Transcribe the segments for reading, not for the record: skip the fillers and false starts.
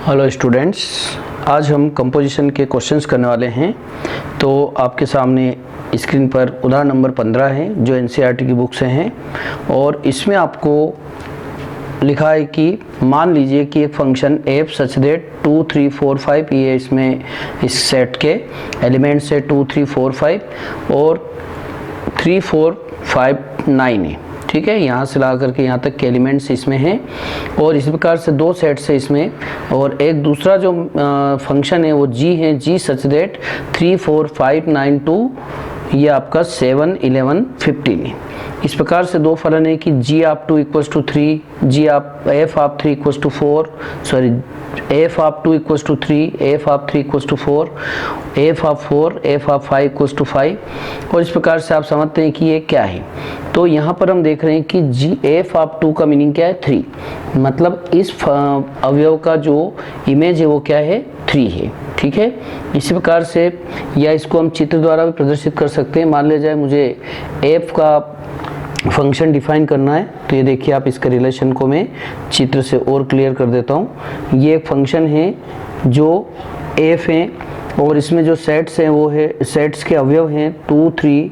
Hello students, आज हम composition के क्वेश्चंस करने वाले हैं। तो आपके सामने स्क्रीन पर उदाहरण नंबर 15 है जो एनसीईआरटी की बुक से हैं और इसमें आपको लिखा है कि मान लीजिए कि एक फंक्शन f सच दैट 2, 3, 4, 5 ये इसमें इस सेट के एलिमेंट्स है 2, 3, 4, 5 और 3, 4, 5, 9 है। ठीक है, यहाँ से ला करके यहाँ तक के एलिमेंट्स इसमें हैं और इस प्रकार से दो सेट्स है इसमें। और एक दूसरा जो फंक्शन है वो g है, g सच दैट 3, 4, 5, 9, 2 ये आपका 7, 11, 15 है। इस प्रकार से दो फलन है कि g of 2 equals to 3, f of 3 equals to 4, sorry f of 2 equals to 3, f of 3 equals to 4, f of 4, f of 5 equals to 5। और इस प्रकार से आप समझते हैं कि ये क्या है। तो यहाँ पर हम देख रहे हैं कि f ऑफ 2 का मीनिंग क्या है, 3। मतलब इस अवयव का जो इमेज है वो क्या है, 3 है। ठीक है, इसी प्रकार से या इसको हम चित्र द्वारा भी प्रदर्शित कर सकते हैं। मान लिया जाए मुझे f का फंक्शन डिफाइन करना है, तो ये देखिए आप इसका रिलेशन को मैं चित्र से और क्लियर कर देता हूँ। ये एक फंक्शन है जो f है और इसमें जो सेट्स हैं वो है, सेट्स के अवयव हैं 2, 3,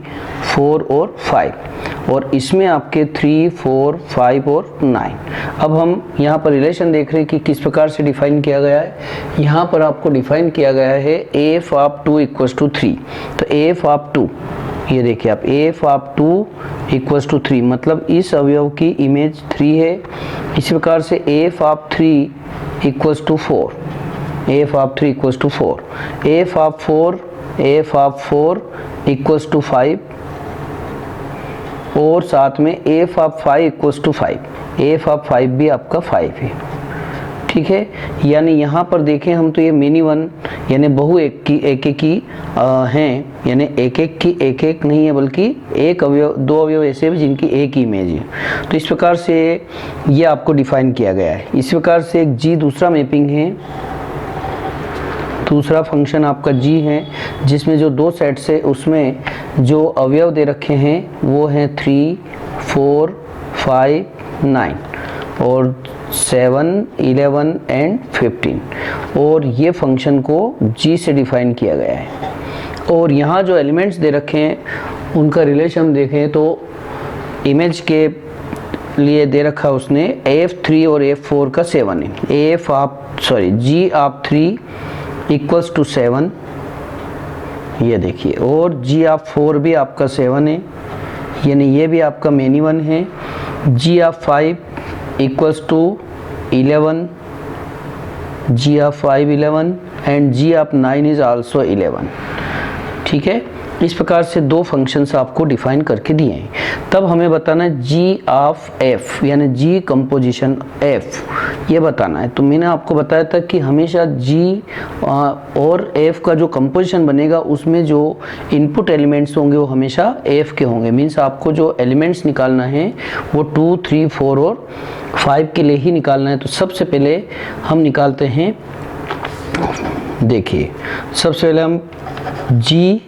4 और 5 और इसमें आपके 3, 4, 5 और 9। अब हम यहाँ पर रिलेशन देख रहे हैं कि किस प्रकार से डिफाइन किया गया है। यहाँ पर आपको डिफाइन किया गया है f ऑफ 2 इक्वल्स टू 3। तो f ऑफ 2, ये देखिए आप f ऑफ 2 इक्वल्स टू 3, मतलब इस अवयव की इमेज 3 है। इसी प्रकार से f of 3 equals to 4, f of 3 equals to 4, f of 4 equals to 5 और साथ में f of 5 equals to 5, f of 5 भी आपका 5 है। ठीक है, यानी यहाँ पर देखें हम तो ये मिनी वन यानी बहु एक की हैं, यानी एक की नहीं है बल्कि एक अवयव, दो अवयव ऐसे भी जिनकी एक ही इमेज है। तो इस प्रकार से ये आपको डिफाइन किया गया है। इस प्रकार से एक g दूसरा मैपिंग है, दूसरा फंक्शन आपका g है जिसमें जो दो सेट्स है उसमें जो अवयव दे रखे हैं वो हैं 3, 4, 5, 9 और 7, 11 एंड 15 और ये फंक्शन को g से डिफाइन किया गया है। और यहाँ जो एलिमेंट्स दे रखे हैं उनका रिलेशन देखें तो इमेज के लिए दे रखा उसने f3 और f4 का 7 है। g ऑफ 3 इक्वल्स टू 7, ये देखिए, और g ऑफ 4 भी आपका 7 है, यानी ये भी आपका मेनी वन है। g of 5 equals to 11, g of 5 11 and g of 9 is also 11। ठीक है, इस प्रकार से दो फंक्शंस आपको डिफाइन करके दिए हैं। तब हमें बताना है g ऑफ f यानी g कंपोजिशन f, ये बताना है। तो मैंने आपको बताया था कि हमेशा g और f का जो कंपोजिशन बनेगा उसमें जो इनपुट एलिमेंट्स होंगे वो हमेशा f के होंगे। मीन्स आपको जो एलिमेंट्स निकालना है वो 2, 3, 4 और 5 के लिए ही निकालना है। तो सबसे पहले हम निकालते हैं, देखिए सबसे पहले हम g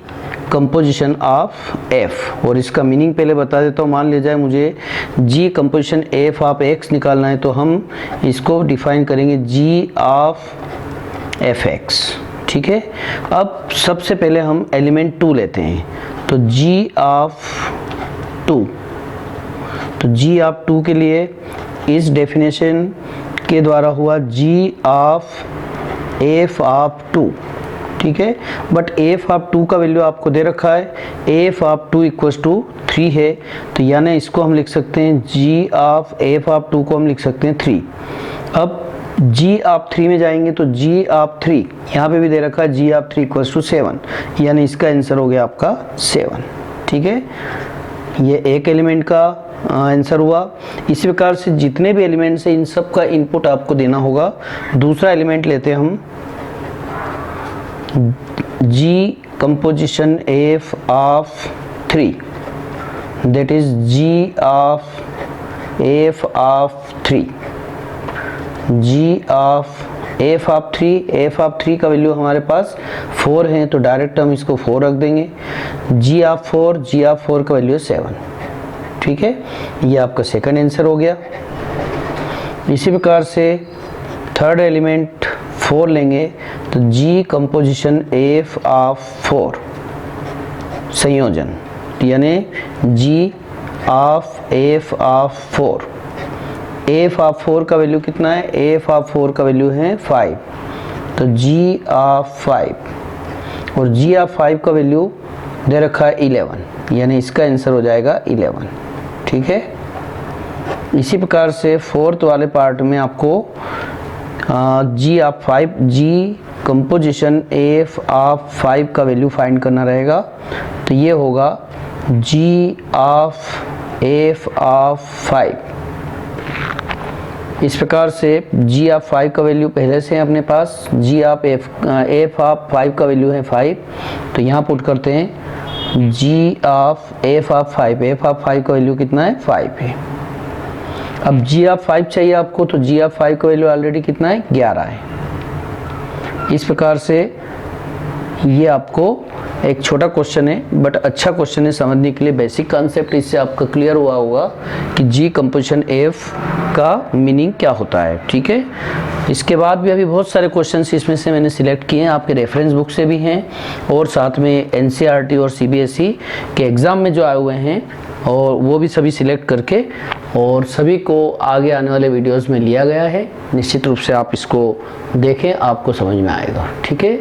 कंपोजिशन ऑफ f और इसका मीनिंग पहले बता देता हूँ। मान लिया जाए मुझे g composition f of x निकालना है तो हम इसको डिफाइन करेंगे g ऑफ fx। ठीक है, अब सबसे पहले हम एलिमेंट 2 लेते हैं, तो g ऑफ 2, तो g ऑफ 2 के लिए इस डेफिनेशन के द्वारा हुआ g ऑफ f ऑफ 2। ठीक है, बट f ऑफ 2 का वैल्यू आपको दे रखा है, f ऑफ 2 इक्वल्स टू 3 है, तो यानी इसको हम लिख सकते हैं g ऑफ f ऑफ 2 को हम लिख सकते हैं 3। अब g ऑफ 3 में जाएंगे तो g ऑफ 3 यहाँ पे भी दे रखा है g ऑफ 3 इक्वल्स टू 7, यानी इसका आंसर हो गया आपका 7। ठीक है, ये एक एलिमेंट का आंसर हुआ। इसी प्रकार से जितने भी एलिमेंट्स हैं इन सब का इनपुट आपको देना होगा। दूसरा एलिमेंट लेते हैं हम g composition f of 3, that is g of f of 3, g of f of 3 का वैल्यू हमारे पास 4 है तो डायरेक्ट हम इसको 4 रख देंगे। g of 4 का वैल्यू 7। ठीक है, ये आपका सेकंड आंसर हो गया। इसी प्रकार से थर्ड एलिमेंट 4 लेंगे तो G कंपोजिशन F ऑफ 4 संयोजन, यानी G of F of 4। F of 4 का वैल्यू कितना है? F ऑफ 4 का वैल्यू है 5, तो G ऑफ 5 और G ऑफ 5 का वैल्यू दे रखा है 11, यानी इसका आंसर हो जाएगा 11। ठीक है, इसी प्रकार से फोर्थ वाले पार्ट में आपको G of 5, G composition F of 5 का वैल्यू फाइंड करना रहेगा। तो ये होगा G ऑफ F ऑफ 5। इस प्रकार से G ऑफ 5 का वैल्यू पहले से है अपने पास, G ऑफ F ऑफ 5 का वैल्यू है 5, तो यहाँ पुट करते हैं G of F of 5, F of 5 का वैल्यू कितना है? 5 है। अब G ऑफ 5 चाहिए आपको, तो G ऑफ 5 का वैल्यू ऑलरेडी कितना है? 11 है। इस प्रकार से ये आपको एक छोटा क्वेश्चन है बट अच्छा क्वेश्चन है समझने के लिए। बेसिक कॉन्सेप्ट इससे आपका क्लियर हुआ होगा कि G कंपोजिशन F का मीनिंग क्या होता है। ठीक है, इसके बाद भी अभी बहुत सारे क्वेश्चंस इसमें से मैंने सिलेक्ट किए हैं, आपके रेफरेंस बुक से भी हैं और साथ में NCERT और CBSE के एग्ज़ाम में जो आए हुए हैं, और वो भी सभी सिलेक्ट करके और सभी को आगे आने वाले वीडियोस में लिया गया है। निश्चित रूप से आप इसको देखें, आपको समझ में आएगा। ठीक है।